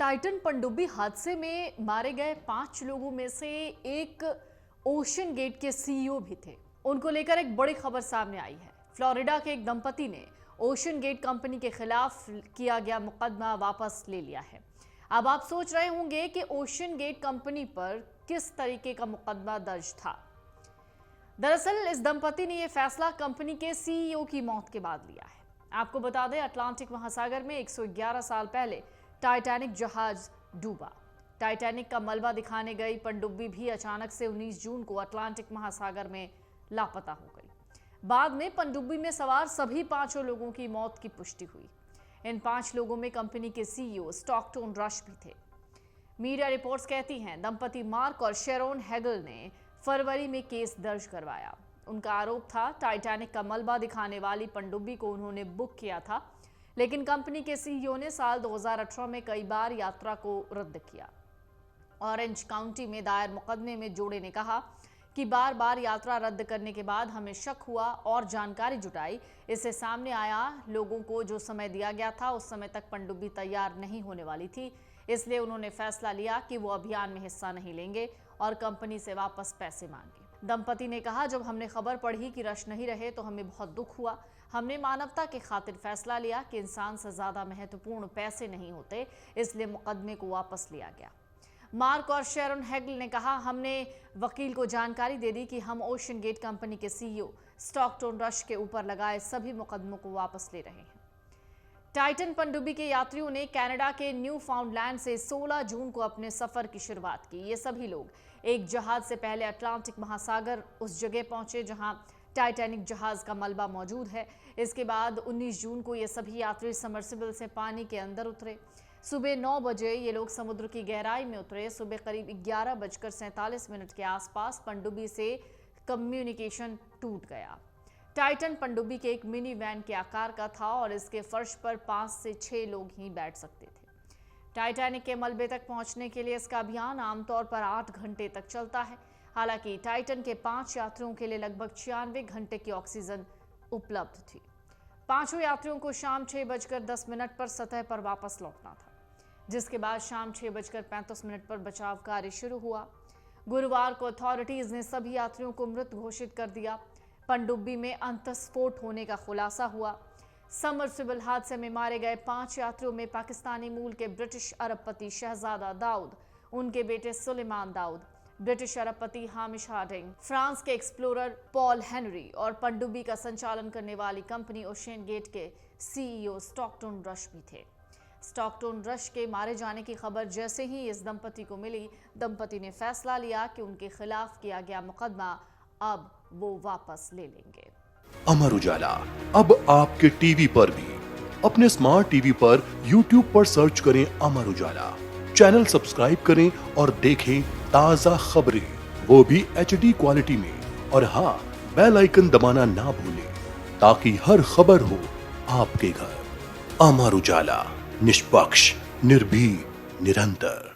Titan पनडुब्बी हादसे में मारे गए 5 लोगों में से एक ओशन गेट के सीईओ भी थे। उनको लेकर एक बड़ी खबर सामने आई है। फ्लोरिडा के एक दंपति ने ओशन गेट कंपनी के खिलाफ किया गया मुकदमा वापस ले लिया है। अब आप सोच रहे होंगे कि ओशन गेट कंपनी पर किस तरीके का मुकदमा दर्ज था। दरअसल इस दंपति ने यह फैसला कंपनी के सीईओ की मौत के बाद लिया है। आपको बता दें, अटलांटिक महासागर में 111 साल पहले टाइटैनिक जहाज डूबा। टाइटैनिक का मलबा दिखाने गई पनडुब्बी भी अचानक से 19 जून को अटलांटिक महासागर में लापता हो गई। बाद में पनडुब्बी में सवार सभी 5 लोगों की मौत की पुष्टि हुई। इन 5 लोगों में कंपनी के सीईओ स्टॉकटन रश भी थे। मीडिया रिपोर्ट्स कहती हैं दंपति मार्क और शेरोन हेगल ने फरवरी में केस दर्ज करवाया। उनका आरोप था टाइटैनिक का मलबा दिखाने वाली पनडुब्बी को उन्होंने बुक किया था, लेकिन कंपनी के सीईओ ने साल 2018 में कई बार यात्रा को रद्द किया। ऑरेंज काउंटी में दायर मुकदमे में जोड़े ने कहा कि बार बार यात्रा रद्द करने के बाद हमें शक हुआ और जानकारी जुटाई। इससे सामने आया लोगों को जो समय दिया गया था उस समय तक पनडुब्बी तैयार नहीं होने वाली थी, इसलिए उन्होंने फैसला लिया कि वो अभियान में हिस्सा नहीं लेंगे और कंपनी से वापस पैसे मांगे। दंपति ने कहा, जब हमने खबर पढ़ी कि रश नहीं रहे तो हमें बहुत दुख हुआ। हमने मानवता की खातिर फैसला लिया कि इंसान से ज्यादा महत्वपूर्ण पैसे नहीं होते, इसलिए मुकदमे को वापस लिया गया। मार्क और शेरोन हेगल ने कहा, हमने वकील को जानकारी दे दी कि हम ओशन गेट कंपनी के सीईओ स्टॉकटन रश के ऊपर लगाए सभी मुकदमों को वापस ले रहे हैं। टाइटन पनडुब्बी के यात्रियों ने कनाडा के न्यू फाउंडलैंड से 16 जून को अपने सफर की शुरुआत की। ये सभी लोग एक जहाज से पहले अटलांटिक महासागर उस जगह पहुंचे जहां टाइटैनिक जहाज का मलबा मौजूद है। इसके बाद 19 जून को ये सभी यात्री सबमर्सिबल से पानी के अंदर उतरे। सुबह 9 बजे ये लोग समुद्र की गहराई में उतरे। सुबह करीब 11:47 के आसपास पनडुब्बी से कम्युनिकेशन टूट गया। टाइटन पनडुब्बी के एक मिनी वैन के आकार का था और इसके फर्श पर 5 से 6 लोग ही बैठ सकते थे। टाइटैनिक के मलबे तक पहुंचने के लिए इसका अभियान आमतौर पर 8 घंटे तक चलता है। हालांकि टाइटन के 5 यात्रियों के लिए लगभग 96 घंटे की ऑक्सीजन उपलब्ध थी। 5 यात्रियों को शाम 6:10 पर सतह पर वापस लौटना था, जिसके बाद शाम 6:35 पर बचाव कार्य शुरू हुआ। गुरुवार को अथॉरिटीज ने सभी यात्रियों को मृत घोषित कर दिया। पनडुब्बी में अंतस्फोट होने का खुलासा हुआ। सबमर्सिबल हादसे में मारे गए 5 यात्रियों में पाकिस्तानी मूल के ब्रिटिश अरबपति शहजादा दाऊद, उनके बेटे सुलेमान दाऊद, ब्रिटिश अरबपति हामिश हार्डिंग, फ्रांस के एक्सप्लोरर पॉल हेनरी और पनडुब्बी का संचालन करने वाली कंपनी ओशन गेट के सीईओ स्टॉकटन रश भी थे। स्टॉकटन रश के मारे जाने की खबर जैसे ही इस दंपति को मिली, दंपति ने फैसला लिया कि उनके खिलाफ किया गया मुकदमा अब वो वापस ले लेंगे। अमर उजाला अब आपके टीवी पर भी। अपने स्मार्ट टीवी पर YouTube पर सर्च करें अमर उजाला, चैनल सब्सक्राइब करें और देखें ताजा खबरें, वो भी HD क्वालिटी में। और हाँ, बेल आइकन दबाना ना भूलें ताकि हर खबर हो आपके घर। अमर उजाला, निष्पक्ष, निर्भीक, निरंतर।